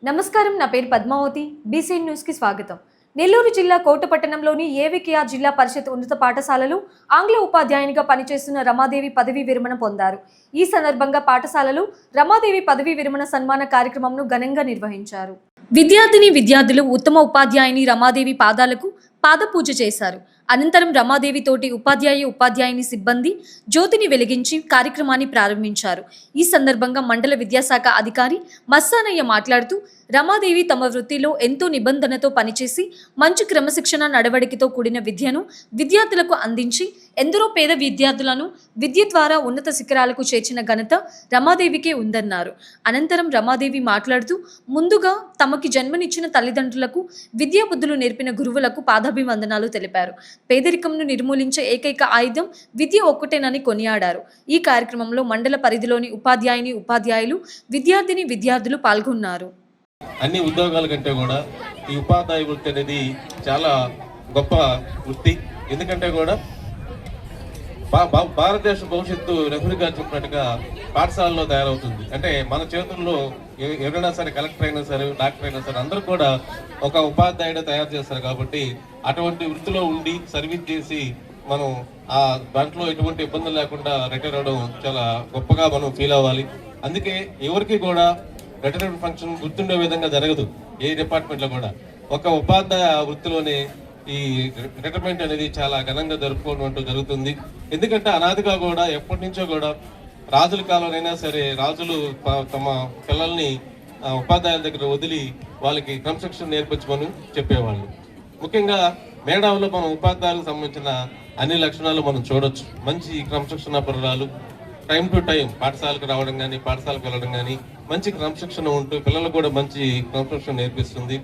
నమస్కారం, నా పేరు పద్మావతి. బీసీ న్యూస్ కి స్వాగతం. నెల్లూరు జిల్లా కోటపట్టణంలోని ఏవికేఆర్ జిల్లా పరిషత్ ఉన్నత పాఠశాలలో ఆంగ్ల ఉపాధ్యాయునిగా పనిచేస్తున్న రమాదేవి పదవీ విరమణ పొందారు. ఈ సందర్భంగా పాఠశాలలో రమాదేవి పదవీ విరమణ సన్మాన కార్యక్రమంను ఘనంగా నిర్వహించారు. విద్యార్థులు ఉత్తమ ఉపాధ్యాయుని రమాదేవి పాదాలకు పాదపూజ చేశారు. అనంతరం రమాదేవి తోటి ఉపాధ్యాయుని సిబ్బంది జ్యోతిని వెలిగించి కార్యక్రమాన్ని ప్రారంభించారు. ఈ సందర్భంగా మండల విద్యాశాఖ అధికారి మస్సానయ్య మాట్లాడుతూ, రమాదేవి తమ వృత్తిలో ఎంతో నిబంధనతో పనిచేసి మంచి క్రమశిక్షణ నడవడికతో కూడిన విద్యను విద్యార్థులకు అందించి ఎందరో పేద విద్యార్థులను విద్య ద్వారా ఉన్నత శిఖరాలకు చేర్చిన ఘనత రమాదేవికే ఉందన్నారు. అనంతరం రమాదేవి మాట్లాడుతూ, ముందుగా తమకి జన్మనిచ్చిన తల్లిదండ్రులకు విద్యా బుద్ధులు నేర్పిన గురువులకు పాదాభివందనాలు తెలిపారు. పేదరికంను నిర్మూలించే ఏకైక ఆయుధం విద్య ఒక్కటేనని కొనియాడారు. ఈ కార్యక్రమంలో మండల పరిధిలోని ఉపాధ్యాయులు, విద్యార్థులు పాల్గొన్నారు. అన్ని ఉద్యోగాల కంటే కూడా ఈ ఉపాధ్యాయ వృత్తి అనేది చాలా గొప్ప వృత్తి. ఎందుకంటే కూడా భారతదేశ భవిష్యత్తు నెహ్రూ గారు చెప్పినట్టుగా పాఠశాలలో తయారవుతుంది. అంటే మన చేతుల్లో ఎవరైనా సరే, కలెక్టర్ అయినా సరే, డాక్టర్ అయినా సరే, అందరూ కూడా ఒక ఉపాధ్యాయుడు తయారు చేస్తారు. కాబట్టి అటువంటి వృత్తిలో ఉండి సర్వీస్ చేసి మనం ఆ దాంట్లో ఎటువంటి ఇబ్బందులు లేకుండా రిటైర్ అవ్వడం చాలా గొప్పగా మనం ఫీల్ అవ్వాలి. అందుకే ఎవరికి కూడా రిటైర్మెంట్ ఫంక్షన్ గుర్తుండే విధంగా జరగదు. ఏ డిపార్ట్మెంట్లో కూడా ఒక ఉపాధ్యాయ వృత్తిలోనే ఈ రిటైర్మెంట్ అనేది చాలా ఘనంగా జరుపుకోవడం జరుగుతుంది. ఎందుకంటే అనాదిగా కూడా ఎప్పటి నుంచో కూడా రాజుల కాలంలోనైనా సరే రాజులు తమ పిల్లల్ని ఉపాధ్యాయుల దగ్గర వదిలి వాళ్ళకి క్రమశిక్షణ నేర్పించమని చెప్పేవాళ్ళు. ముఖ్యంగా మేడావులో మనం ఉపాధ్యాయులకు సంబంధించిన అన్ని లక్షణాలు మనం చూడొచ్చు. మంచి క్రమశిక్షణ పరురాలు, టైం టు టైం పాఠశాలకు రావడం కానీ, పాఠశాలకు వెళ్ళడం కానీ, మంచి క్రమశిక్షణ ఉంటూ పిల్లలకు కూడా మంచి క్రమశిక్షణ నేర్పిస్తుంది.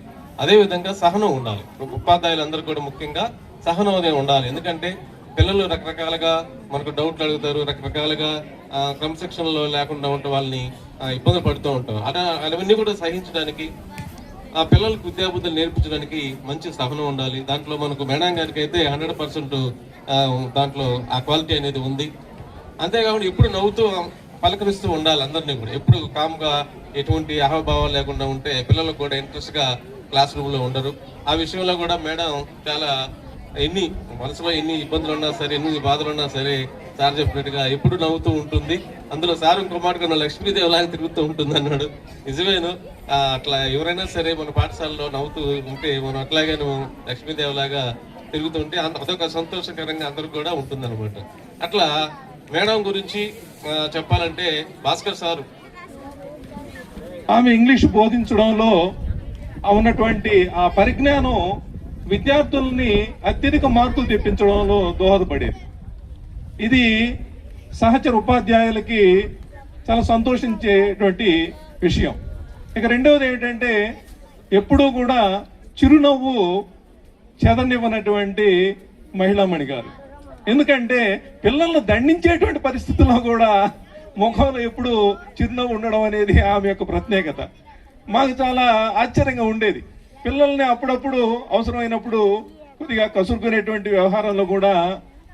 అదేవిధంగా సహనం ఉండాలి. ఉపాధ్యాయులందరూ కూడా ముఖ్యంగా సహనం అనేది ఉండాలి. ఎందుకంటే పిల్లలు రకరకాలుగా మనకు డౌట్లు అడుగుతారు, రకరకాలుగా క్రమశిక్షణలో లేకుండా ఉంటే వాళ్ళని ఇబ్బంది పడుతూ ఉంటాం. అవన్నీ కూడా సహించడానికి, ఆ పిల్లలకు విద్యాబుద్ధులు నేర్పించడానికి మంచి సహనం ఉండాలి. దాంట్లో మనకు మేడం గారికి అయితే 100% దాంట్లో ఆ క్వాలిటీ అనేది ఉంది. అంతేకాకుండా ఎప్పుడు నవ్వుతూ పలకరిస్తూ ఉండాలి అందరినీ కూడా. ఎప్పుడు కామ్గా ఎటువంటి అహభావాలు లేకుండా ఉంటే పిల్లలకు కూడా ఇంట్రెస్ట్గా క్లాస్ రూమ్లో ఉండరు. ఆ విషయంలో కూడా మేడం చాలా మనసులో ఎన్ని ఇబ్బందులు ఉన్నా సరే, ఎన్ని బాధలు ఉన్నా సరే, సార్ చెప్పినట్టుగా ఎప్పుడు నవ్వుతూ ఉంటుంది. అందులో సార్ ఇంకో మాట లక్ష్మీదేవి లాగా తిరుగుతూ ఉంటుంది అన్నాడు. నిజమేను. అట్లా ఎవరైనా సరే మన పాఠశాలలో నవ్వుతూ ఉంటే మనం అట్లాగే లక్ష్మీదేవి లాగా తిరుగుతుంటే అదొక సంతోషకరంగా అందరూ కూడా ఉంటుంది అనమాట. అట్లా మేడం గురించి చెప్పాలంటే భాస్కర్ సారు ఆమె ఇంగ్లీష్ బోధించడంలో ఉన్నటువంటి ఆ పరిజ్ఞానం విద్యార్థుల్ని అత్యధిక మార్కులు తెప్పించడంలో దోహదపడేది. ఇది సహచర ఉపాధ్యాయులకి చాలా సంతోషించేటువంటి విషయం. ఇక రెండవది ఏంటంటే, ఎప్పుడూ కూడా చిరునవ్వు చెదనివ్వనటువంటి మహిళామణి గారు. ఎందుకంటే పిల్లలను దండించేటువంటి పరిస్థితుల్లో కూడా ముఖంలో ఎప్పుడు చిరునవ్వు ఉండడం అనేది ఆమె యొక్క ప్రత్యేకత. మాకు చాలా ఆశ్చర్యంగా ఉండేది. పిల్లల్ని అప్పుడప్పుడు అవసరమైనప్పుడు కొద్దిగా కసురుకునేటువంటి వ్యవహారంలో కూడా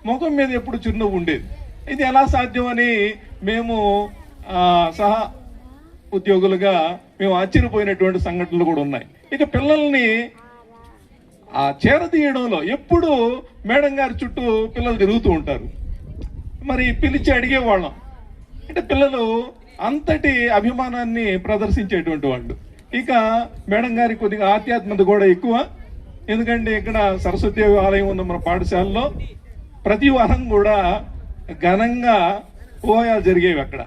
ముఖం మీద ఎప్పుడు చిరునవ్వు ఉండేది. ఇది ఎలా సాధ్యమని మేము సహా ఉద్యోగులుగా మేము ఆశ్చర్యపోయినటువంటి సంఘటనలు కూడా ఉన్నాయి. ఇక పిల్లల్ని ఆ చేరదీయడంలో ఎప్పుడు మేడం గారి చుట్టూ పిల్లలు తిరుగుతూ ఉంటారు. మరి పిలిచి అడిగేవాళ్ళం. అంటే పిల్లలు అంతటి అభిమానాన్ని ప్రదర్శించేటువంటి వాళ్ళు. ఇక మేడం గారి కొద్దిగా ఆధ్యాత్మికత కూడా ఎక్కువ. ఎందుకంటే ఇక్కడ సరస్వతి ఆలయం ఉన్న మన పాఠశాలలో ప్రతి వారం కూడా ఘనంగా పోయాలు జరిగేవి అక్కడ.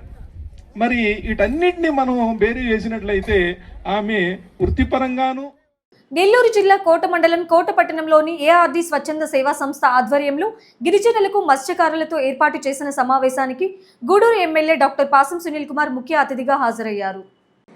మరి వీటన్నిటిని మనం బేరీ వేసినట్లయితే ఆమె వృత్తిపరంగాను. నెల్లూరు జిల్లా కోట మండలం కోటపట్టణంలోని ఏఆర్డి స్వచ్ఛంద సేవా సంస్థ ఆధ్వర్యంలో గిరిజనులకు మత్స్యకారులతో ఏర్పాటు చేసిన సమావేశానికి గూడూరు ఎమ్మెల్యే డాక్టర్ పాసం సునీల్ కుమార్ ముఖ్య అతిథిగా హాజరయ్యారు.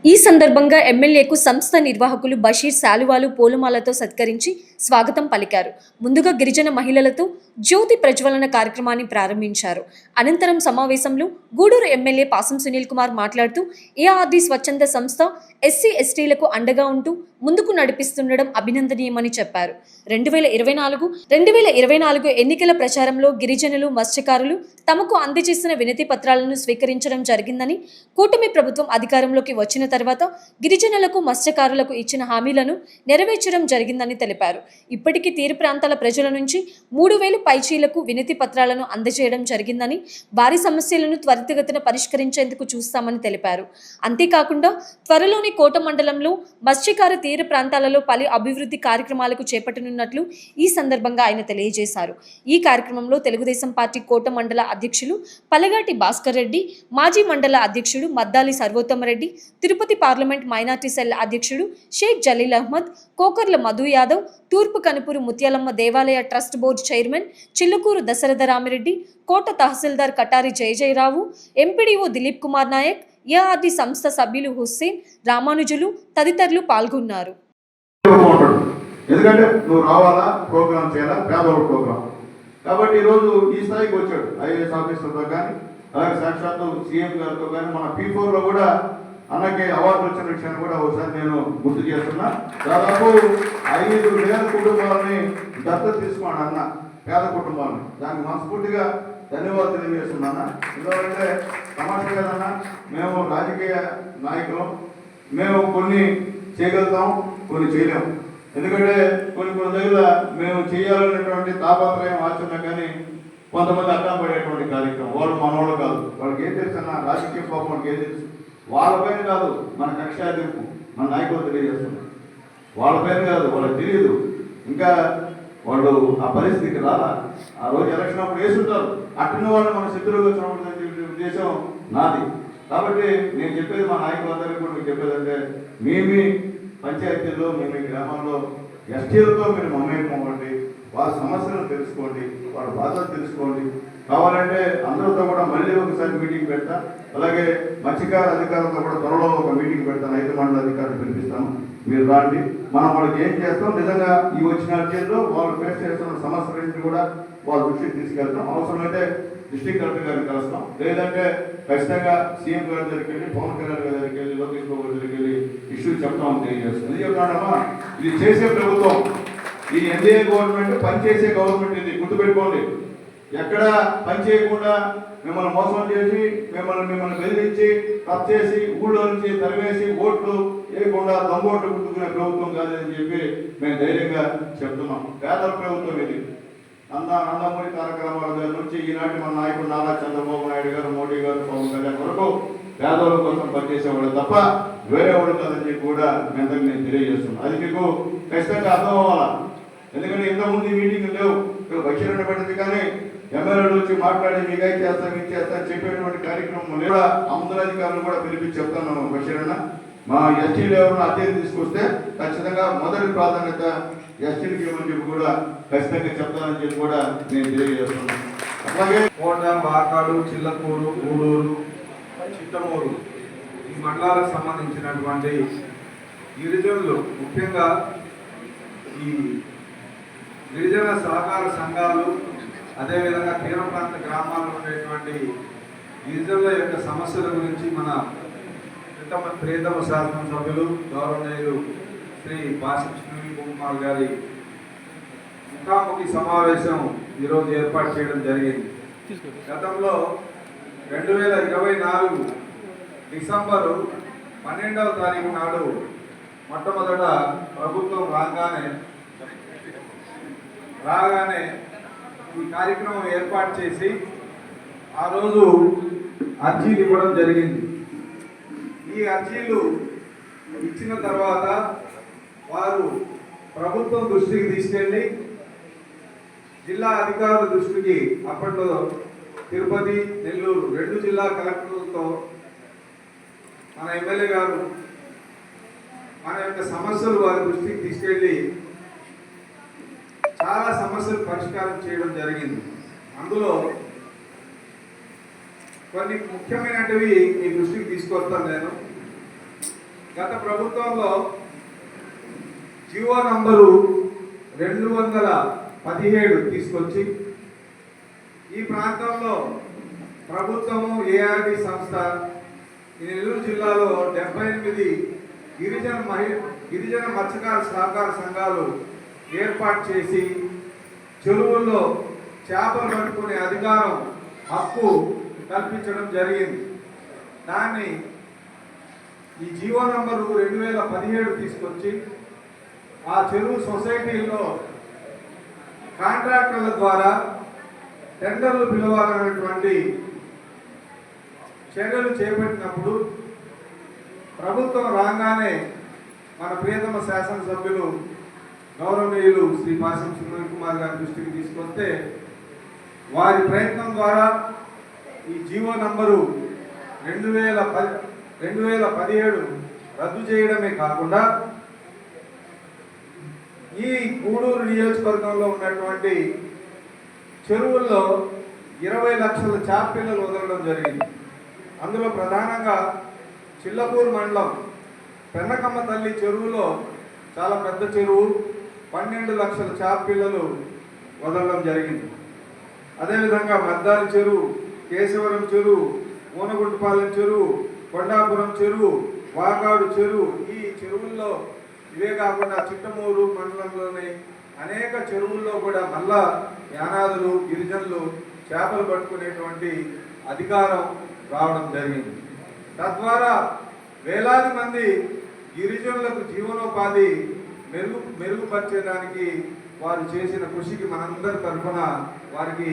ఈ సందర్భంగా ఎమ్మెల్యేకు సంస్థ నిర్వాహకులు బషీర్ శాలువాలు పూలమాలతో సత్కరించి స్వాగతం పలికారు. ముందుగా గిరిజన మహిళలతో జ్యోతి ప్రజ్వలన కార్యక్రమాన్ని ప్రారంభించారు. అనంతరం సమావేశంలో గూడూరు ఎమ్మెల్యే పాసం సునీల్ కుమార్ మాట్లాడుతూ ఏఆర్డి స్వచ్ఛంద సంస్థ ఎస్సీ ఎస్టీలకు అండగా ఉంటూ ముందుకు నడిపిస్తుండడం అభినందనీయమని చెప్పారు. 2024 ఎన్నికల ప్రచారంలో గిరిజనులు, మత్స్యకారులు తమకు అందజేసిన వినతి పత్రాలను స్వీకరించడం జరిగిందని, కూటమి ప్రభుత్వం అధికారంలోకి వచ్చిన తర్వాత గిరిజనులకు, మత్స్యకారులకు ఇచ్చిన హామీలను నెరవేర్చడం జరిగిందని తెలిపారు. ఇప్పటికీ తీర ప్రాంతాల ప్రజల నుంచి 3000 పైచీలకు వినతి పత్రాలను అందజేయడం జరిగిందని, వారి సమస్యలను త్వరితగతిన పరిష్కరించేందుకు చూస్తామని తెలిపారు. అంతేకాకుండా త్వరలోని కోట మండలంలో మత్స్యకార తీర ప్రాంతాలలో పలు అభివృద్ధి కార్యక్రమాలకు చేపట్టనున్నట్లు ఈ సందర్భంగా ఆయన తెలియజేశారు. ఈ కార్యక్రమంలో తెలుగుదేశం పార్టీ కోట మండల అధ్యక్షులు పలగాటి భాస్కర్ రెడ్డి, మాజీ మండల అధ్యక్షుడు Maddali Sarvottamareddy, Tirupati parliament minority cell అధ్యక్షుడు షేక్ జలీల్ అహ్మద్, కోకర్ల మధు యాదవ్, తూర్పు కనుపూరు ముత్యాలమ్మ దేవాలయ trust board chairman Chillukuru Dasaratha Ramireddy, Kota tahsildar Katari Jayajayarao, MPDO Dilip Kumar Nayak, ARD సంస్థ సభ్యులు హుస్సేన్, రామానుజులు తదితరులు పాల్గొన్నారు. ఎందుకంటే నువ్వు రావాలా, ప్రోగ్రామ్ చేయాలా, పేదవాళ్ళ ప్రోగ్రామ్ కాబట్టి ఈరోజు ఈ స్థాయికి వచ్చాడు. ఐఏఎస్ ఆఫీసర్తో కానీ, అలాగే సాక్షాత్తు సీఎం గారితో కానీ, మన P4లో కూడా అన్నకి అవార్డు వచ్చిన విషయాన్ని కూడా ఒకసారి నేను గుర్తు చేస్తున్నా. దాదాపు 5,000 కుటుంబాలని దత్తత తీసుకోండి అన్న, పేద కుటుంబాలను. దానికి మనస్ఫూర్తిగా ధన్యవాదాలు తెలియజేస్తున్నాను. ఎందుకంటే తమాషా కదన్నా, మేము రాజకీయ నాయకులం, మేము కొన్ని చేయగలుగుతాం, కొన్ని చేయలేము. ఎందుకంటే కొన్ని దగ్గర మేము చేయాలనేటువంటి తాపత్రయం ఆచరణ, కానీ కొంతమంది అడ్డం పడేటువంటి కార్యక్రమం. వాళ్ళు మనవాళ్ళు కాదు, వాళ్ళకి ఏం తెలుసు అన్న, రాజకీయ పాపం వాళ్ళకి ఏం తెలుసు. వాళ్ళ పైన కాదు మన కక్షా తీర్పు మన నాయకులు తెలియజేస్తున్నారు. వాళ్ళ పైన కాదు, వాళ్ళకి తెలియదు. ఇంకా వాళ్ళు ఆ పరిస్థితికి రాలా. ఆ రోజు ఎలక్షన్ అప్పుడు వేసుంటారు. అట్టిన వాళ్ళు మన శత్రువుగా చూడకూడదని ఉద్దేశం నాది. కాబట్టి నేను చెప్పేది మా నాయకులందరికీ కూడా మీకు చెప్పేదంటే, మీ పంచాయతీల్లో, మీ గ్రామాల్లో ఎస్టీలతో మీరు మమేకం అవ్వండి, వాళ్ళ సమస్యలను తెలుసుకోండి, వాళ్ళ బాధలు తెలుసుకోండి. కావాలంటే అందరితో కూడా మళ్ళీ ఒకసారి మీటింగ్ పెడతా. అలాగే మత్స్యకార అధికారులతో కూడా త్వరలో ఒక మీటింగ్ పెడతాను. 5 మండల అధికారులు పిలిపిస్తాను, మీరు రాండి. మనం వాళ్ళకి ఏం చేస్తాం, నిజంగా ఈ వచ్చిన అర్జీల్లో వాళ్ళు ఫేస్ చేస్తున్న సమస్యల గురించి కూడా వాళ్ళ దృష్టికి తీసుకెళ్తాం. అవసరమైతే డిస్ట్రిక్ట్ కలెక్టర్ గారిని కలుస్తాం, లేదంటే ఖచ్చితంగా సీఎం గారి దగ్గరికి వెళ్ళి, పవన్ కళ్యాణ్ గారి దగ్గరికి వెళ్ళి, లోకేష్ బాబు దగ్గరికి వెళ్ళి ఇష్యూ చెప్తామని తెలియజేస్తుంది. ఎందుకు చెప్తాడమ్మా, ఇది చేసే ప్రభుత్వం, ఈ ఎన్డీఏ గవర్నమెంట్ పనిచేసే గవర్నమెంట్. ఇది గుర్తుపెట్టుకోండి. ఎక్కడ పని చేయకుండా మిమ్మల్ని మోసం చేసి, మిమ్మల్ని బెదిరించి, కట్ చేసి, ఊళ్ళో నుంచి తరివేసి, ఓట్లు వేయకుండా దొంగోట్లు గుర్తుకునే ప్రభుత్వం కాదని చెప్పి మేము ధైర్యంగా చెప్తున్నాం. పేదల ప్రభుత్వం ఇది. నందమూరి తారక రామారావు గారి నుంచి ఈనాటి మన నాయకుడు నారా చంద్రబాబు నాయుడు గారు, మోడీ గారు, పవన్ కళ్యాణ్ వరకు పేదవాళ్ళ కోసం పనిచేసేవాళ్ళు తప్ప వేరే వాళ్ళు కాదని చెప్పి కూడా నేను తెలియజేస్తున్నాను. అది మీకు ఖచ్చితంగా అర్థం అవ్వాలా. ఎందుకంటే ఇంతకుముందు ఈ మీటింగ్ లేవు. ఇక్కడ బషీర్ పడింది, కానీ ఎమ్మెల్యేలు వచ్చి మాట్లాడి మీకు అయితే చేస్తాం, మీకు చేస్తాం చెప్పేటువంటి కార్యక్రమం లేదా. అందరూ అధికారులు కూడా పిలిపించి చెప్తాను, బషీర్ అన్న మా ఎస్టీలు ఎవరైనా అద్దెలు తీసుకొస్తే ఖచ్చితంగా మొదటి ప్రాధాన్యత ఎస్టీలకి ఇవ్వమని చెప్పి కూడా ఖచ్చితంగా చెప్తానని చెప్పి కూడా నేను తెలియజేస్తున్నాను. అలాగే కోట, వాకాడు, చిల్లకూరు, గూడూరు, చిట్టమూరు ఈ మండలాలకు సంబంధించినటువంటి గిరిజనులు, ముఖ్యంగా ఈ గిరిజన సహకార సంఘాలు, అదేవిధంగా తీర ప్రాంత గ్రామాల్లో ఉండేటువంటి గిరిజనుల యొక్క సమస్యల గురించి మన ప్రియతమ శాసనసభ్యులు గౌరవనీయులు శ్రీ పాసం సునీల్ కుమార్ గారి ముఖాముఖి సమావేశం ఈరోజు ఏర్పాటు చేయడం జరిగింది. గతంలో 2024 డిసెంబరు 12వ తారీఖు నాడు మొట్టమొదట ప్రభుత్వం రాగానే ఈ కార్యక్రమం ఏర్పాటు చేసి ఆ రోజు అర్జీలు ఇవ్వడం జరిగింది. ఈ అర్జీలు ఇచ్చిన తర్వాత వారు ప్రభుత్వం దృష్టికి తీసుకెళ్ళి, జిల్లా అధికారుల దృష్టికి, అప్పట్లో తిరుపతి, నెల్లూరు 2 జిల్లా కలెక్టర్లతో మన ఎమ్మెల్యే గారు మన యొక్క సమస్యలు వారి దృష్టికి తీసుకెళ్ళి చాలా సమస్యలు పరిష్కారం చేయడం జరిగింది. అందులో కొన్ని ముఖ్యమైనవి మీ దృష్టికి తీసుకొస్తాను నేను. గత ప్రభుత్వంలో జీవో నంబరు 217 తీసుకొచ్చి ఈ ప్రాంతంలో ప్రభుత్వము ఏఆర్డి సంస్థ ఈ నెల్లూరు జిల్లాలో 78 గిరిజన మత్స్యకార సహకార సంఘాలు ఏర్పాటు చేసి చెరువుల్లో చేపలు పట్టుకునే అధికారం హక్కు కల్పించడం జరిగింది. దాన్ని ఈ జీవో నంబరు 2017 తీసుకొచ్చి ఆ చెరువు సొసైటీల్లో కాంట్రాక్టర్ల ద్వారా టెండర్లు పిలవాలనేటువంటి చర్యలు చేపట్టినప్పుడు ప్రభుత్వం రాగానే మన ప్రియతమ శాసనసభ్యులు గౌరవనీయులు శ్రీ పాసం సునీల్ కుమార్ గారి దృష్టికి తీసుకొస్తే వారి ప్రయత్నం ద్వారా ఈ జీవో నంబరు 2017 రద్దు చేయడమే కాకుండా ఈ గూడూరు నియోజకవర్గంలో ఉన్నటువంటి చెరువుల్లో 20 లక్షల చేప పిల్లలు వదలడం జరిగింది. అందులో ప్రధానంగా చిల్లపూర్ మండలం పెన్నకమ్మ తల్లి చెరువులో చాలా పెద్ద చెరువు 12 లక్షల చేప పిల్లలు వదలడం జరిగింది. అదేవిధంగా మద్దాలి చెరువు, కేశవరం చెరువు, ఊనగుంటపాలెం చెరువు, కొండాపురం చెరువు, వాకాడు చెరువు, ఈ చెరువుల్లో ఇవే కాకుండా చిట్టమూరు మండలంలోని అనేక చెరువుల్లో కూడా మళ్ళా యానాదులు గిరిజనులు చేపలు పట్టుకునేటువంటి అధికారం రావడం జరిగింది. తద్వారా వేలాది మంది గిరిజనులకు జీవనోపాధి మెరుగుపరిచేదానికి వారు చేసిన కృషికి మనందరి తరఫున వారికి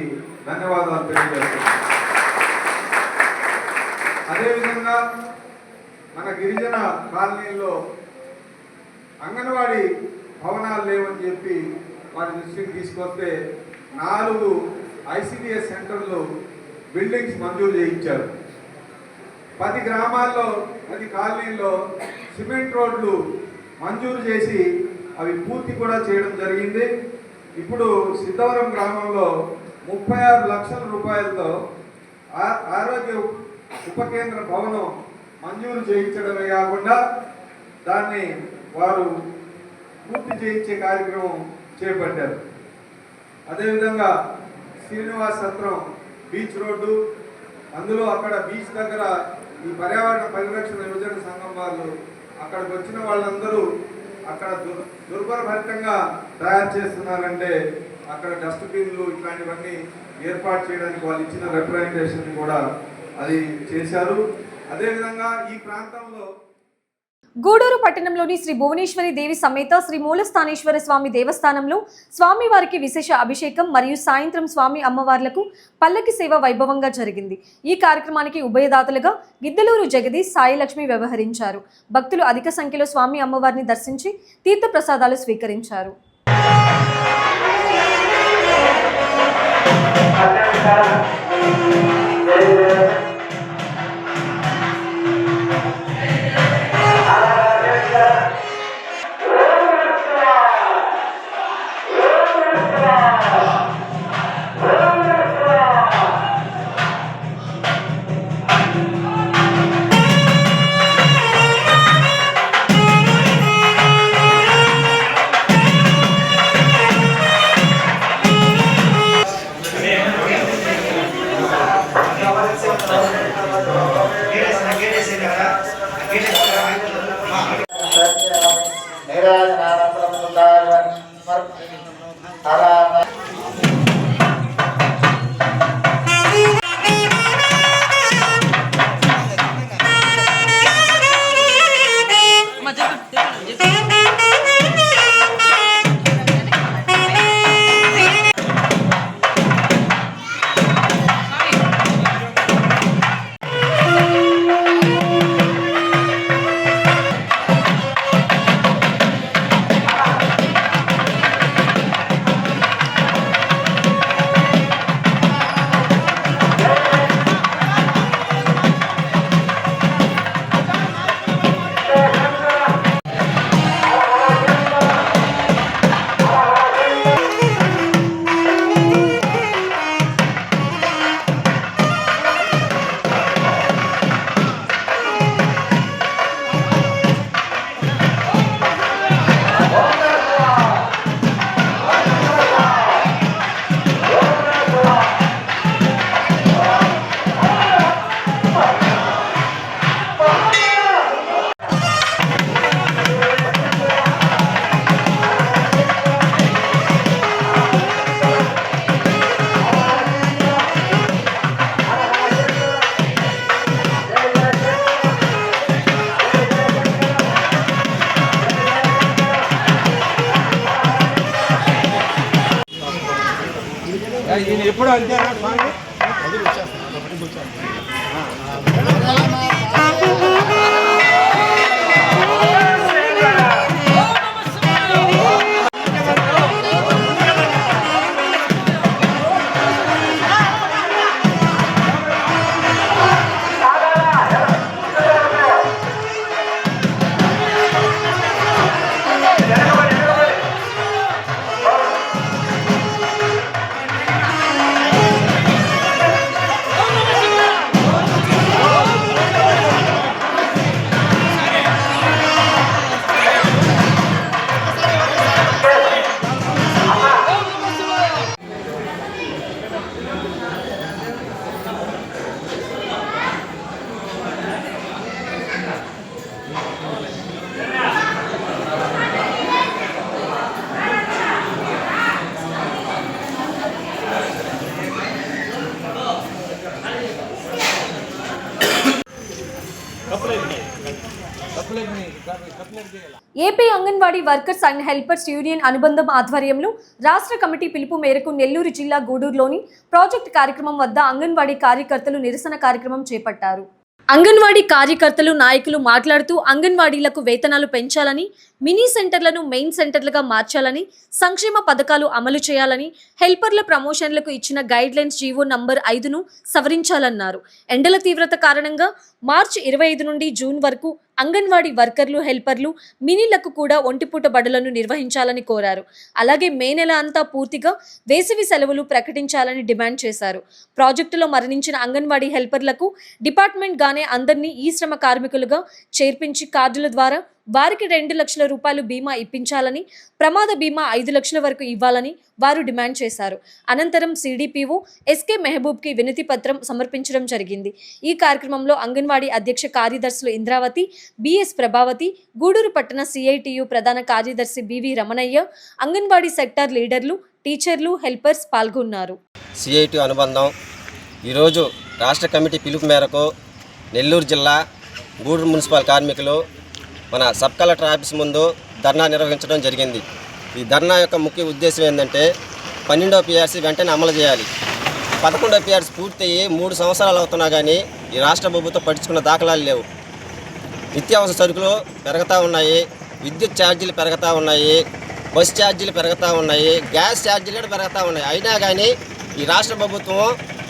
ధన్యవాదాలు తెలియజేస్తున్నాం. అదేవిధంగా మన గిరిజన కాలనీలో అంగన్వాడీ భవనాలు లేవని చెప్పి వారి దృష్టికి తీసుకొస్తే 4 ICDS సెంటర్లు బిల్డింగ్స్ మంజూరు చేయించారు. 10 గ్రామాల్లో 10 కాలనీల్లో సిమెంట్ రోడ్లు మంజూరు చేసి అవి పూర్తి కూడా చేయడం జరిగింది. ఇప్పుడు సిద్ధవరం గ్రామంలో 36 లక్షల రూపాయలతో ఆరోగ్య ఉప కేంద్ర భవనం మంజూరు చేయించడమే కాకుండా దాన్ని వారు పూర్తి చేయించే కార్యక్రమం చేపట్టారు. అదేవిధంగా శ్రీనివాస్ సత్రం బీచ్ రోడ్డు, అందులో అక్కడ బీచ్ దగ్గర ఈ పర్యావరణ పరిరక్షణ యువజన సంఘం వాళ్ళు అక్కడికి వచ్చిన వాళ్ళందరూ అక్కడ దుర్భరభరితంగా తయారు చేస్తున్నారంటే అక్కడ డస్ట్బిన్లు ఇట్లాంటివన్నీ ఏర్పాటు చేయడానికి వాళ్ళు ఇచ్చిన రిప్రజెంటేషన్ కూడా అది చేశారు. అదేవిధంగా ఈ ప్రాంతంలో గూడూరు పట్టణంలోని శ్రీ భువనేశ్వరి దేవి సమేత శ్రీ మూలస్థానేశ్వర స్వామి దేవస్థానంలో స్వామివారికి విశేష అభిషేకం మరియు సాయంత్రం స్వామి అమ్మవార్లకు పల్లకి సేవ వైభవంగా జరిగింది. ఈ కార్యక్రమానికి ఉభయదాతలుగా గిద్దలూరు జగదీష్, సాయిలక్ష్మి వ్యవహరించారు. భక్తులు అధిక సంఖ్యలో స్వామి అమ్మవారిని దర్శించి తీర్థ ప్రసాదాలు స్వీకరించారు. ఎప్పుడు అంతేనా స్వామి? AP Anganwadi workers and helpers union అనుబంధం ఆధ్వర్యంలో రాష్ట్ర కమిటీ పిలుపు మేరకు నెల్లూరు జిల్లా గూడూరులోని ప్రాజెక్ట్ కార్యక్రమం వద్ద అంగన్వాడీ కార్యకర్తలు నిరసన కార్యక్రమం చేపట్టారు. అంగన్వాడీ కార్యకర్తలు నాయకులు మాట్లాడుతూ అంగన్వాడీలకు వేతనాలు పెంచాలని, మినీ సెంటర్లను మెయిన్ సెంటర్లుగా మార్చాలని, సంక్షేమ పథకాలు అమలు చేయాలని, హెల్పర్ల ప్రమోషన్లకు ఇచ్చిన గైడ్ లైన్స్ జీవో నంబర్ 5ను సవరించాలన్నారు. ఎండల తీవ్రత కారణంగా మార్చి 25 నుండి జూన్ వరకు అంగన్వాడీ వర్కర్లు, హెల్పర్లు, మినీలకు కూడా ఒంటిపూట బడులను నిర్వహించాలని కోరారు. అలాగే మే నెల అంతా పూర్తిగా వేసవి సెలవులు ప్రకటించాలని డిమాండ్ చేశారు. ప్రాజెక్టులో మరణించిన అంగన్వాడీ హెల్పర్లకు డిపార్ట్మెంట్ గానే అందరినీ ఈ శ్రమ కార్మికులుగా చేర్పించి కార్డుల ద్వారా వారికి 2 లక్షల రూపాయలు బీమా ఇప్పించాలని, ప్రమాద బీమా 5 లక్షల వరకు ఇవ్వాలని వారు డిమాండ్ చేశారు. అనంతరం సిడిపిఓ ఎస్కే మెహబూబ్కి వినతి పత్రం సమర్పించడం జరిగింది. ఈ కార్యక్రమంలో అంగన్వాడీ అధ్యక్ష కార్యదర్శులు ఇంద్రావతి, బిఎస్ ప్రభావతి, గూడూరు పట్టణ సిఐటియు ప్రధాన కార్యదర్శి బివి రమణయ్య, అంగన్వాడీ సెక్టార్ లీడర్లు, టీచర్లు, హెల్పర్స్ పాల్గొన్నారు. సిఐటియు అనుబంధం ఈరోజు రాష్ట్ర కమిటీ పిలుపు మేరకు నెల్లూరు జిల్లా గూడూరు మున్సిపల్ కార్మికులు మన సబ్ కలెక్టర్ ఆఫీస్ ముందు ధర్నా నిర్వహించడం జరిగింది. ఈ ధర్నా యొక్క ముఖ్య ఉద్దేశం ఏంటంటే 12వ పిఆర్సీ వెంటనే అమలు చేయాలి. 11వ పిఆర్సీ పూర్తయ్యి 3 సంవత్సరాలు అవుతున్నా కానీ ఈ రాష్ట్ర ప్రభుత్వం పట్టించుకున్న దాఖలాలు లేవు. నిత్యావసర సరుకులు పెరుగుతూ ఉన్నాయి, విద్యుత్ ఛార్జీలు పెరుగుతూ ఉన్నాయి, బస్ ఛార్జీలు పెరుగుతూ ఉన్నాయి, గ్యాస్ ఛార్జీలు కూడా పెరుగుతూ ఉన్నాయి. అయినా కానీ ఈ రాష్ట్ర ప్రభుత్వం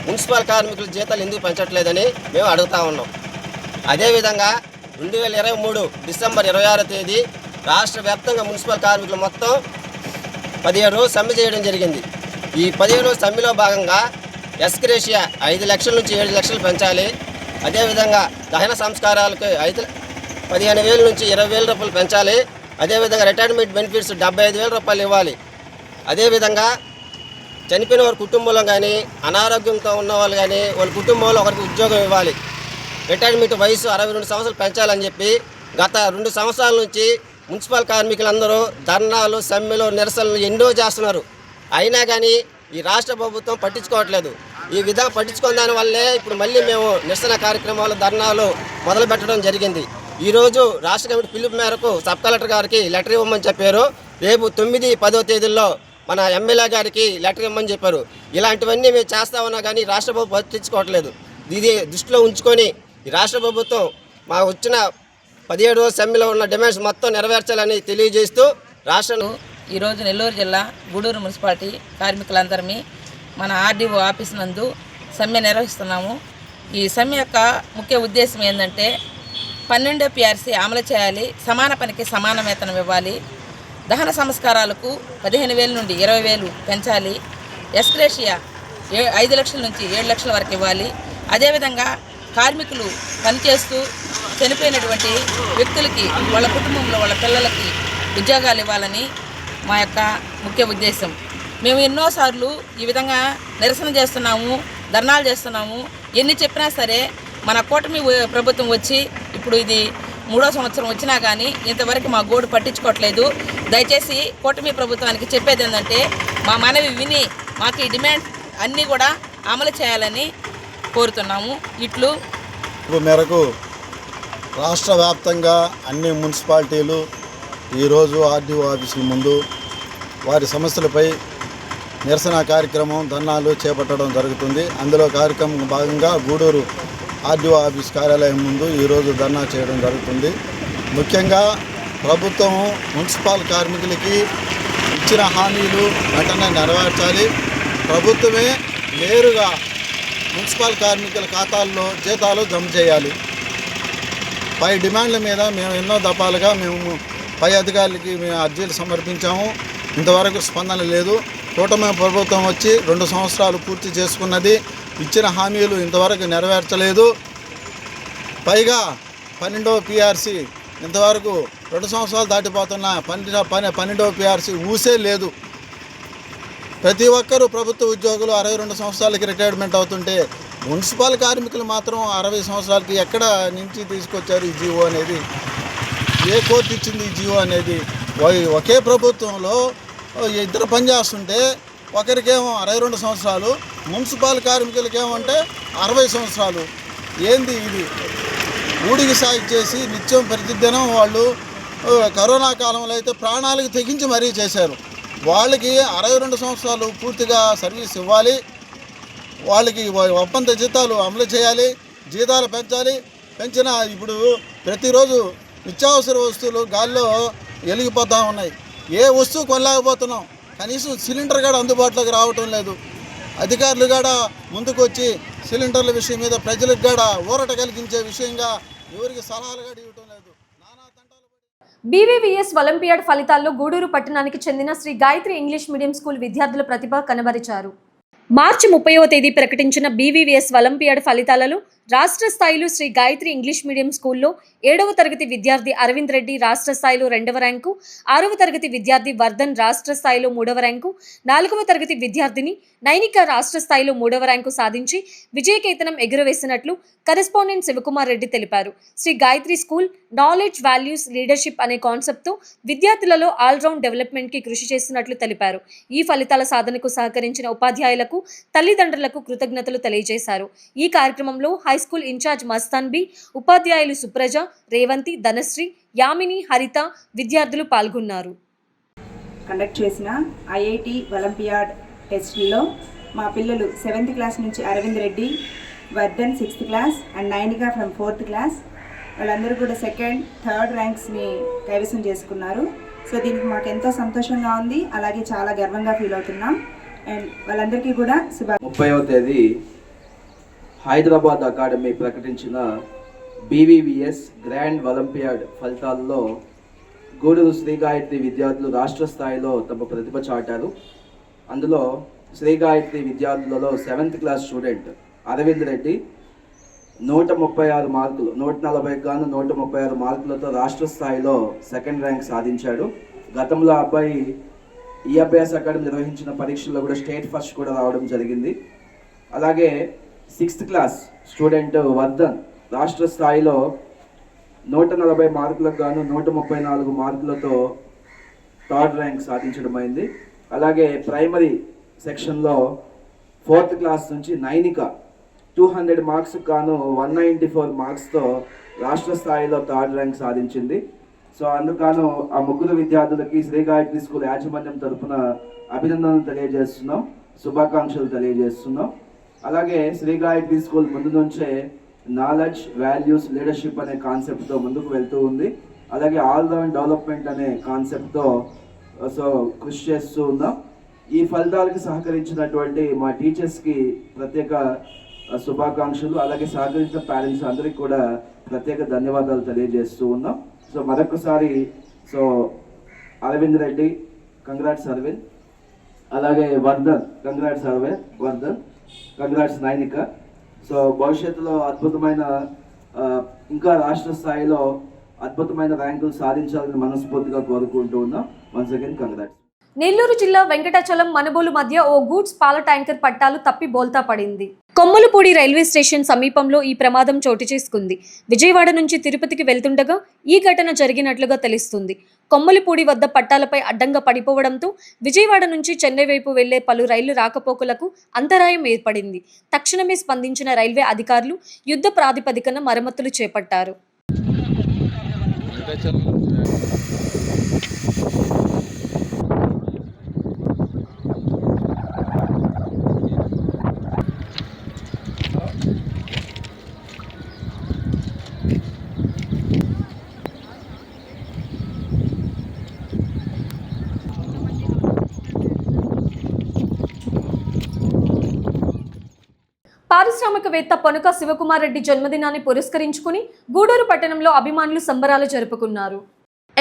మున్సిపల్ కార్మికుల జీతాలు ఎందుకు పెంచట్లేదని మేము అడుగుతూ ఉన్నాం. అదేవిధంగా 2023 డిసెంబర్ 26వ తేదీ రాష్ట్ర వ్యాప్తంగా మున్సిపల్ కార్మికులు మొత్తం 17 రోజులు సమ్మె చేయడం జరిగింది. ఈ 17 రోజుల సమ్మెలో భాగంగా ఎస్క్రేషియా 5 లక్షల నుంచి 7 లక్షలు పెంచాలి. అదేవిధంగా దహన సంస్కారాలకు 15,000 నుంచి 20,000 రూపాయలు పెంచాలి. అదేవిధంగా రిటైర్మెంట్ బెనిఫిట్స్ 75,000 రూపాయలు ఇవ్వాలి. అదేవిధంగా చనిపోయిన వారి కుటుంబంలో కానీ, అనారోగ్యంతో ఉన్న వాళ్ళు కానీ వాళ్ళ కుటుంబంలో ఒకరికి ఉద్యోగం ఇవ్వాలి. రిటైర్మెంట్ వయసు 62 సంవత్సరాలు పెంచాలని చెప్పి గత 2 సంవత్సరాల నుంచి మున్సిపల్ కార్మికులందరూ ధర్నాలు, సమ్మెలు, నిరసనలు ఎన్నో చేస్తున్నారు. అయినా కానీ ఈ రాష్ట్ర ప్రభుత్వం పట్టించుకోవట్లేదు. ఈ విధంగా పట్టించుకున్న దానివల్లే ఇప్పుడు మళ్ళీ మేము నిరసన కార్యక్రమాలు, ధర్నాలు మొదలు పెట్టడం జరిగింది. ఈరోజు రాష్ట్ర కమిటీ పిలుపు మేరకు సబ్ కలెక్టర్ గారికి లెటర్ ఇవ్వమని చెప్పారు. రేపు 9, 10వ తేదీల్లో మన ఎమ్మెల్యే గారికి లెటర్ ఇవ్వమని చెప్పారు. ఇలాంటివన్నీ మేము చేస్తా ఉన్నా కానీ రాష్ట్ర ప్రభుత్వం పట్టించుకోవట్లేదు. ఇది దృష్టిలో ఉంచుకొని ఈ రాష్ట్ర ప్రభుత్వం మా వచ్చిన 17 రోజుల సమ్మెలో ఉన్న డిమాండ్స్ మొత్తం నెరవేర్చాలని తెలియజేస్తూ రాష్ట్రంలో ఈరోజు నెల్లూరు జిల్లా గూడూరు మున్సిపాలిటీ కార్మికులందరినీ మన ఆర్డీఓ ఆఫీస్ నందు సమ్మె నిర్వహిస్తున్నాము. ఈ సమ్మె యొక్క ముఖ్య ఉద్దేశం ఏంటంటే 12వ పిఆర్సీ అమలు చేయాలి, సమాన పనికి సమాన వేతనం ఇవ్వాలి, దహన సంస్కారాలకు 15,000 నుండి 20,000 పెంచాలి, ఎస్క్రేషియా 5 లక్షల నుంచి 7 లక్షల వరకు ఇవ్వాలి. అదేవిధంగా కార్మికులు పనిచేస్తూ చనిపోయినటువంటి వ్యక్తులకి, వాళ్ళ కుటుంబంలో వాళ్ళ పిల్లలకి ఉద్యోగాలు ఇవ్వాలని మా యొక్క ముఖ్య ఉద్దేశం. మేము ఎన్నోసార్లు ఈ విధంగా నిరసన చేస్తున్నాము, ధర్నాలు చేస్తున్నాము. ఎన్ని చెప్పినా సరే మన కూటమి ప్రభుత్వం వచ్చి ఇప్పుడు ఇది 3వ సంవత్సరం వచ్చినా కానీ ఇంతవరకు మా గోడు పట్టించుకోవట్లేదు. దయచేసి కూటమి ప్రభుత్వానికి చెప్పేది ఏంటంటే మా మనవి విని మాకు ఈ డిమాండ్ అన్నీ కూడా అమలు చేయాలని కోరుతున్నాము. ఇట్లు మేరకు రాష్ట్ర వ్యాప్తంగా అన్ని మున్సిపాలిటీలు ఈరోజు ఆర్డీఓ ఆఫీసుల ముందు వారి సమస్యలపై నిరసన కార్యక్రమం ధర్నాలు చేపట్టడం జరుగుతుంది. అందులో కార్యక్రమం భాగంగా గూడూరు ఆర్డీఓ ఆఫీస్ కార్యాలయం ముందు ఈరోజు ధర్నా చేయడం జరుగుతుంది. ముఖ్యంగా ప్రభుత్వం మున్సిపల్ కార్మికులకి ఇచ్చిన హామీలు వెంటనే నెరవేర్చాలి. ప్రభుత్వమే నేరుగా మున్సిపల్ కార్మికుల ఖాతాల్లో జీతాలు జమ చేయాలి. పై డిమాండ్ల మీద మేము ఎన్నో దఫాలుగా పై అధికారులకి మేము అర్జీలు సమర్పించాము. ఇంతవరకు స్పందన లేదు. కూటమి ప్రభుత్వం వచ్చి 2 సంవత్సరాలు పూర్తి చేసుకున్నది. ఇచ్చిన హామీలు ఇంతవరకు నెరవేర్చలేదు. పైగా 12వ PRC ఇంతవరకు 2 సంవత్సరాలు దాటిపోతున్న 12వ PRC ఊసే లేదు. ప్రతి ఒక్కరూ ప్రభుత్వ ఉద్యోగులు 62 సంవత్సరాలకి రిటైర్మెంట్ అవుతుంటే మున్సిపల్ కార్మికులు మాత్రం 60 సంవత్సరాలకి ఎక్కడ నుంచి తీసుకొచ్చారు ఈ జీవో అనేది? ఏ కోర్టు ఇచ్చింది ఈ జీవో అనేది? ఒకే ప్రభుత్వంలో ఇద్దరు పనిచేస్తుంటే ఒకరికేమో 62 సంవత్సరాలు, మున్సిపల్ కార్మికులకేమంటే 60 సంవత్సరాలు. ఏంది ఇది? ఊడికి సాగు చేసి నిత్యం ప్రతిదినం వాళ్ళు కరోనా కాలంలో అయితే ప్రాణాలకు తెగించి మరీ చేశారు. వాళ్ళకి 62 సంవత్సరాలు పూర్తిగా సర్వీస్ ఇవ్వాలి. వాళ్ళకి ఒప్పంద జీతాలు అమలు చేయాలి. జీతాలు పెంచాలి. పెంచిన ఇప్పుడు ప్రతిరోజు నిత్యావసర వస్తువులు గాల్లో వెలిగిపోతూ ఉన్నాయి. ఏ వస్తువు కొనలేకపోతున్నాం. కనీసం సిలిండర్ కూడా అందుబాటులోకి రావటం లేదు. అధికారులు కూడా ముందుకు వచ్చి సిలిండర్ల విషయం మీద ప్రజలకు కూడా ఊరట కలిగించే విషయంగా ఎవరికి సలహాలు కూడా ఇవ్వటం లేదు. నానా తంటాలు. బీవీవీఎస్ ఒలింపియాడ్ ఫలితాల్లో గూడూరు పట్టణానికి చెందిన Sri Gayatri English medium school విద్యార్థుల ప్రతిభ కనబరిచారు. మార్చి 30వ తేదీ ప్రకటించిన బీవీవీఎస్ ఒలింపియాడ్ ఫలితాలలో రాష్ట్ర స్థాయిలో శ్రీ గాయత్రి ఇంగ్లీష్ మీడియం స్కూల్లో 7వ తరగతి విద్యార్థి అరవింద్ రెడ్డి రాష్ట్ర స్థాయిలో 2వ ర్యాంకు, 6వ తరగతి విద్యార్థి వర్ధన్ రాష్ట్ర స్థాయిలో 3వ ర్యాంకు, 4వ తరగతి విద్యార్థిని నైనిక రాష్ట్ర స్థాయిలో 3వ ర్యాంకు సాధించి విజయకేతనం ఎగురవేసినట్లు కరెస్పాండెంట్ శివకుమార్ రెడ్డి తెలిపారు. Sri Gayatri school knowledge, values, leadership అనే కాన్సెప్ట్తో విద్యార్థులలో ఆల్రౌండ్ డెవలప్మెంట్కి కృషి చేస్తున్నట్లు తెలిపారు. ఈ ఫలితాల సాధనకు సహకరించిన ఉపాధ్యాయులకు, తల్లిదండ్రులకు కృతజ్ఞతలు తెలియజేశారు. ఈ కార్యక్రమంలో హైస్కూల్ ఇన్ఛార్జ్ మస్తాన్ బి, ఉపాధ్యాయులు సుప్రజ, రేవంతి, ధనశ్రీ, యామిని, హరిత, విద్యార్థులు పాల్గొన్నారు. కండక్ట్ చేసిన ఐఐటి ఒలింపియాడ్ టెస్ట్లో మా పిల్లలు 7th క్లాస్ నుంచి Aravind Reddy, Vardhan 6th class and Nainika from 4th class వాళ్ళందరూ కూడా 2nd, 3rd ర్యాంక్స్ని కైవసం చేసుకున్నారు. సో దీనికి మాకు ఎంతో సంతోషంగా ఉంది, అలాగే చాలా గర్వంగా ఫీల్ అవుతున్నాం. అండ్ వాళ్ళందరికీ కూడా 30వ తేదీ హైదరాబాద్ అకాడమీ ప్రకటించిన బీవీవీఎస్ గ్రాండ్ ఒలింపియాడ్ ఫలితాల్లో గూడూరు శ్రీ గాయత్రి విద్యార్థులు రాష్ట్ర స్థాయిలో తమ ప్రతిభ చాటారు. అందులో శ్రీ గాయత్రి విద్యార్థులలో 7th class student Arvind Reddy 136 మార్కులు, 140 గాను 136 మార్కులతో రాష్ట్ర స్థాయిలో 2nd ర్యాంక్ సాధించాడు. గతంలో అబ్బాయి ఈ అభ్యాస అకాడమీ నిర్వహించిన పరీక్షల్లో కూడా స్టేట్ ఫస్ట్ కూడా రావడం జరిగింది. అలాగే 6th క్లాస్ స్టూడెంట్ వర్ధన్ రాష్ట్ర స్థాయిలో 140 మార్కులకు గాను 134 మార్కులతో 3rd ర్యాంక్ సాధించడం అయింది. అలాగే ప్రైమరీ సెక్షన్లో 4th క్లాస్ నుంచి నైనిక 200 మార్క్స్ గాను 194 మార్క్స్తో రాష్ట్ర స్థాయిలో 3rd ర్యాంక్ సాధించింది. సో అందుకను ఆ ముగ్గురు విద్యార్థులకి శ్రీ గాయత్రి స్కూల్ యాజమాన్యం తరఫున అభినందనలు తెలియజేస్తున్నాం, శుభాకాంక్షలు తెలియజేస్తున్నాం. అలాగే శ్రీ గాయత్రి స్కూల్ ముందు నుంచే నాలెడ్జ్, వాల్యూస్, లీడర్షిప్ అనే కాన్సెప్ట్తో ముందుకు వెళ్తూ ఉంది. అలాగే ఆల్రౌండ్ డెవలప్మెంట్ అనే కాన్సెప్ట్తో సో కృషి చేస్తూ ఉన్నాం. ఈ ఫలితాలకి సహకరించినటువంటి మా టీచర్స్కి ప్రత్యేక శుభాకాంక్షలు, అలాగే సహకరించిన పేరెంట్స్ అందరికీ కూడా ప్రత్యేక ధన్యవాదాలు తెలియజేస్తూ ఉన్నాం. సో మరొకసారి సో అరవింద్ రెడ్డి కంగ్రాట్స్ అరవింద్, అలాగే Vardhan congrats Vardhan, congrats Nainika. So భవిష్యత్తులో అద్భుతమైన ఇంకా రాష్ట్ర స్థాయిలో అద్భుతమైన ర్యాంకులు సాధించాలని మనస్ఫూర్తిగా కోరుకుంటూ ఉన్నాం. Once again congrats. నెల్లూరు జిల్లా వెంకటాచలం, మనుబోలు మధ్య ఓ గూడ్స్ పాల ట్యాంకర్ పట్టాలు తప్పి బోల్తా పడింది. కొమ్మలపూడి రైల్వే స్టేషన్ సమీపంలో ఈ ప్రమాదం చోటు చేసుకుంది. విజయవాడ నుంచి తిరుపతికి వెళ్తుండగా ఈ ఘటన జరిగినట్లుగా తెలుస్తుంది. కొమ్మలపూడి వద్ద పట్టాలపై అడ్డంగా పడిపోవడంతో విజయవాడ నుంచి చెన్నై వైపు వెళ్లే పలు రైళ్లు రాకపోకలకు అంతరాయం ఏర్పడింది. తక్షణమే స్పందించిన రైల్వే అధికారులు యుద్ధ ప్రాతిపదికన మరమ్మతులు చేపట్టారు. పారిశ్రామికవేత్త పొనక శివకుమార్ రెడ్డి జన్మదినాన్ని పురస్కరించుకుని గూడూరు పట్టణంలో అభిమానులు సంబరాలు జరుపుకున్నారు.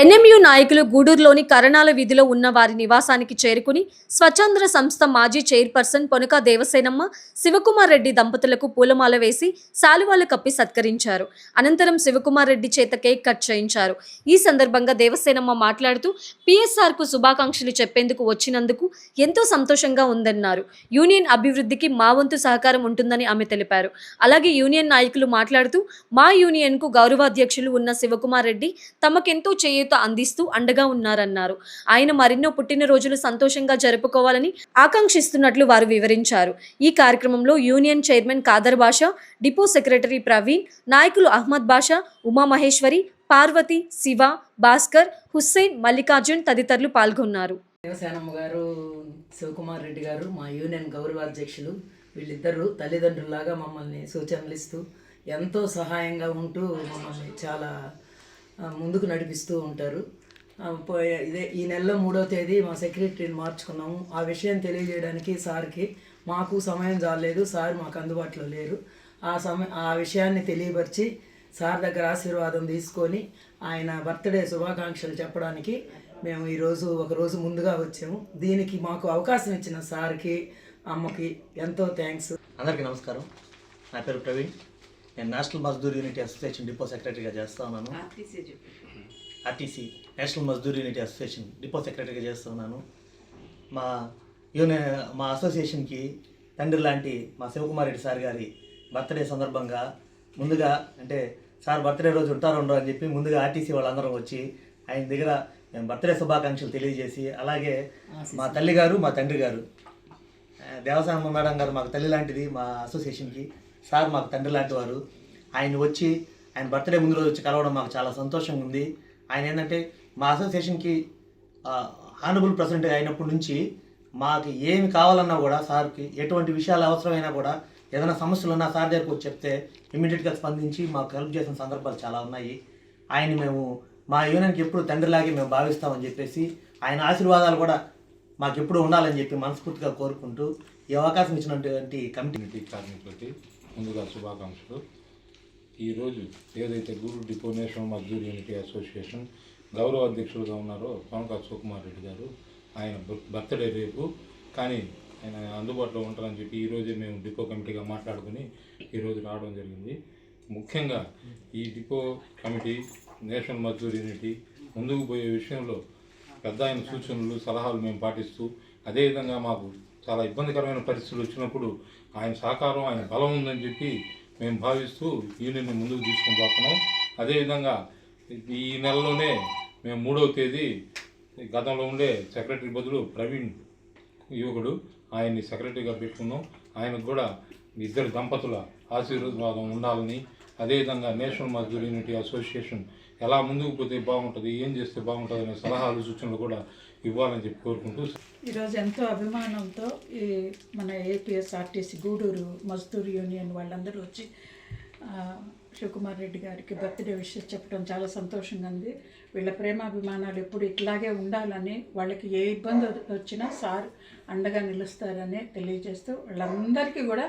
ఎన్ఎంయు నాయకులు గూడూరులోని కరణాల వీధిలో ఉన్న వారి నివాసానికి చేరుకుని స్వచ్ఛంద్ర సంస్థ మాజీ చైర్పర్సన్ పొనక దేవసేనమ్మ శివకుమార్ రెడ్డి దంపతులకు పూలమాల వేసి శాలువాలు కప్పి సత్కరించారు. అనంతరం శివకుమార్ రెడ్డి చేత కేక్ కట్ చేయించారు. ఈ సందర్భంగా దేవసేనమ్మ మాట్లాడుతూ పిఎస్ఆర్కు శుభాకాంక్షలు చెప్పేందుకు వచ్చినందుకు ఎంతో సంతోషంగా ఉందన్నారు. యూనియన్ అభివృద్ధికి మా వంతు సహకారం ఉంటుందని ఆమె తెలిపారు. అలాగే యూనియన్ నాయకులు మాట్లాడుతూ మా యూనియన్కు గౌరవాధ్యక్షులు ఉన్న శివకుమార్ రెడ్డి తమకెంతో అందిస్తూ అండగా ఉన్నారన్నారు. ఆయన మరెన్నో పుట్టినరోజులు సంతోషంగా జరుపుకోవాలని ఆకాంక్షిస్తున్నట్లు వారు వివరించారు. ఈ కార్యక్రమంలో యూనియన్ చైర్మన్ ఖాదర్ బాషా, డిపో సెక్రటరీ ప్రవీణ్, నాయకులు అహ్మద్ బాషా, ఉమామహేశ్వరి, పార్వతి, శివ, భాస్కర్, హుస్సేన్, మల్లికార్జున్ తదితరులు పాల్గొన్నారు. దేవసేనమ్మ గారు, శివకుమార్ రెడ్డి గారు మా యూనియన్ గౌరవాధ్యక్షులు. వీళ్ళిద్దరూ తల్లిదండ్రులాగా మమ్మల్ని సూచనలు ఇస్తూ ఎంతో సహాయంగా ఉంటూ మమ్మల్ని చాలా ముందుకు నడిపిస్తూ ఉంటారు. ఈ నెలలో 3వ తేదీ మా సెక్రటరీని మార్చుకున్నాము. ఆ విషయం తెలియజేయడానికి సార్కి మాకు సమయం చాలేదు. సార్ మాకు అందుబాటులో లేరు. ఆ విషయాన్ని తెలియపరిచి సార్ దగ్గర ఆశీర్వాదం తీసుకొని ఆయన బర్త్డే శుభాకాంక్షలు చెప్పడానికి మేము ఈరోజు ఒకరోజు ముందుగా వచ్చాము. దీనికి మాకు అవకాశం ఇచ్చిన సార్కి, అమ్మకి ఎంతో థ్యాంక్స్. అందరికీ నమస్కారం. నా పేరు ప్రవీణ్. నేను national Mazdoor Unity association depot సెక్రటరీగా చేస్తూ ఉన్నాను. RTC national Mazdoor Unity association depot సెక్రటరీగా చేస్తూ ఉన్నాను. మా అసోసియేషన్కి తండ్రి లాంటి మా శివకుమార్ రెడ్డి సార్ గారి బర్త్డే సందర్భంగా ముందుగా, అంటే సార్ బర్త్డే రోజు ఉంటారో ఉండో అని చెప్పి ముందుగా ఆర్టీసీ వాళ్ళందరం వచ్చి ఆయన దగ్గర మేము బర్త్డే శుభాకాంక్షలు తెలియజేసి, అలాగే మా తల్లి గారు, మా తండ్రి గారు, దేవసేనమ్మ మేడం గారు మాకు తల్లి లాంటిది మా అసోసియేషన్కి, సార్ మాకు తండ్రి లాంటి వారు. ఆయన వచ్చి ఆయన బర్త్డే ముందు రోజు వచ్చి కలవడం మాకు చాలా సంతోషంగా ఉంది. ఆయన ఏంటంటే మా అసోసియేషన్కి ఆనరబుల్ ప్రెసిడెంట్ అయినప్పటి నుంచి మాకు ఏమి కావాలన్నా కూడా, సార్కి ఎటువంటి విషయాలు అవసరమైనా కూడా, ఏదైనా సమస్యలు ఉన్నా సార్ దగ్గరకు వచ్చి చెప్తే ఇమ్మీడియట్గా స్పందించి మాకు హెల్ప్ చేసిన సందర్భాలు చాలా ఉన్నాయి. ఆయన మేము మా యూనియన్కి ఎప్పుడు తండ్రిలాగే మేము భావిస్తామని చెప్పేసి, ఆయన ఆశీర్వాదాలు కూడా మాకు ఎప్పుడు ఉండాలని చెప్పి మనస్ఫూర్తిగా కోరుకుంటూ ఈ అవకాశం ఇచ్చినటువంటి కమిటీ కార్మికులకి ముందుగా శుభాకాంక్షలు. ఈరోజు ఏదైతే Gudur depot National Mazdoor Unity Association గౌరవ అధ్యక్షులుగా ఉన్నారో పొనక శివకుమార్ రెడ్డి గారు, ఆయన బర్త్డే రేపు, కానీ ఆయన అందుబాటులో ఉంటారని చెప్పి ఈరోజే మేము డిపో కమిటీగా మాట్లాడుకుని ఈరోజు రావడం జరిగింది. ముఖ్యంగా ఈ depot committee national Mazdoor unity ముందుకు పోయే విషయంలో పెద్ద ఆయన సూచనలు, సలహాలు మేము పాటిస్తూ, అదేవిధంగా మాకు చాలా ఇబ్బందికరమైన పరిస్థితులు వచ్చినప్పుడు ఆయన సహకారం, ఆయన బలం ఉందని చెప్పి మేము భావిస్తూ యూనియన్ని ముందుకు తీసుకొని పోతున్నాం. అదేవిధంగా ఈ నెలలోనే మేము 3వ తేదీ గతంలో ఉండే సెక్రటరీ బదులు ప్రవీణ్ యువకుడు, ఆయన్ని సెక్రటరీగా పెట్టుకున్నాం. ఆయనకు కూడా ఇద్దరు దంపతుల ఆశీర్వాదం ఉండాలని, అదేవిధంగా నేషనల్ మజ్దూర్ యూనిటీ అసోసియేషన్ ఎలా ముందుకు పోతే బాగుంటుంది, ఏం చేస్తే బాగుంటుంది అనే సలహాలు, సూచనలు కూడా ఇవ్వాలని చెప్పి కోరుకుంటూ, ఈరోజు ఎంతో అభిమానంతో ఈ మన ఏపీఎస్ఆర్టీసీ గూడూరు మజ్దూర్ యూనియన్ వాళ్ళందరూ వచ్చి శివకుమార్ రెడ్డి గారికి బర్త్డే విషయం చెప్పడం చాలా సంతోషంగా ఉంది. వీళ్ళ ప్రేమాభిమానాలు ఎప్పుడు ఇట్లాగే ఉండాలని, వాళ్ళకి ఏ ఇబ్బంది వచ్చినా సార్ అండగా నిలుస్తారని తెలియజేస్తూ, వాళ్ళందరికీ కూడా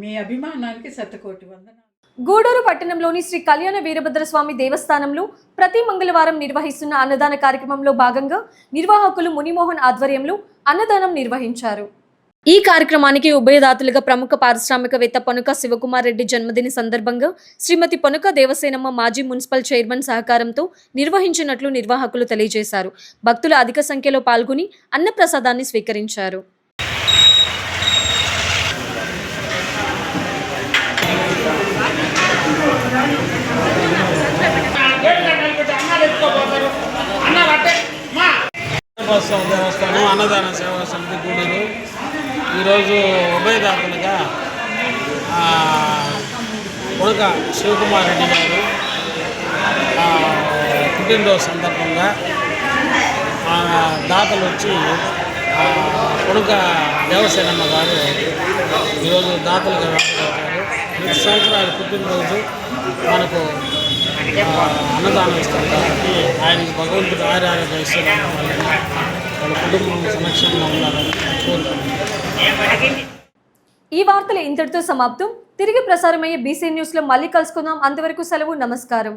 మీ అభిమానానికి శతకోటి వందనాలు. గూడూరు పట్టణంలోని శ్రీ కళ్యాణ వీరభద్రస్వామి దేవస్థానంలో ప్రతి మంగళవారం నిర్వహిస్తున్న అన్నదాన కార్యక్రమంలో భాగంగా నిర్వాహకులు మునిమోహన్ ఆధ్వర్యంలో అన్నదానం నిర్వహించారు. ఈ కార్యక్రమానికి ఉభయదాతలుగా ప్రముఖ పారిశ్రామికవేత్త పొనక శివకుమార్ రెడ్డి జన్మదిన సందర్భంగా శ్రీమతి పొనక దేవసేనమ్మ మాజీ మున్సిపల్ చైర్మన్ సహకారంతో నిర్వహించినట్లు నిర్వాహకులు తెలియజేశారు. భక్తులు అధిక సంఖ్యలో పాల్గొని అన్నప్రసాదాన్ని స్వీకరించారు. దేవస్థానం అన్నదాన సేవా సమితి గూడూరు ఈరోజు ఉభయదాతలుగా పొనక శివకుమార్ రెడ్డి గారు పుట్టినరోజు సందర్భంగా దాతలు వచ్చి పొనక దేవసేనమ్మ గారు ఈరోజు దాతలుగా వ్యవహరించారు. ప్రతి సంవత్సరం ఆయన పుట్టినరోజు మనకు అన్నదానం ఇస్తారు కాబట్టి ఆయనకి భగవంతుడు ఆరోగ్య ఇస్తున్నాను, వాళ్ళ కుటుంబం సమక్షంగా ఉండాలని కోరుకుంటున్నాను. ఈ వార్తలు ఇంతటితో సమాప్తం. తిరిగి ప్రసారమయ్యే బీసీ న్యూస్లో మళ్ళీ కలుసుకుందాం. అంతవరకు సెలవు. నమస్కారం.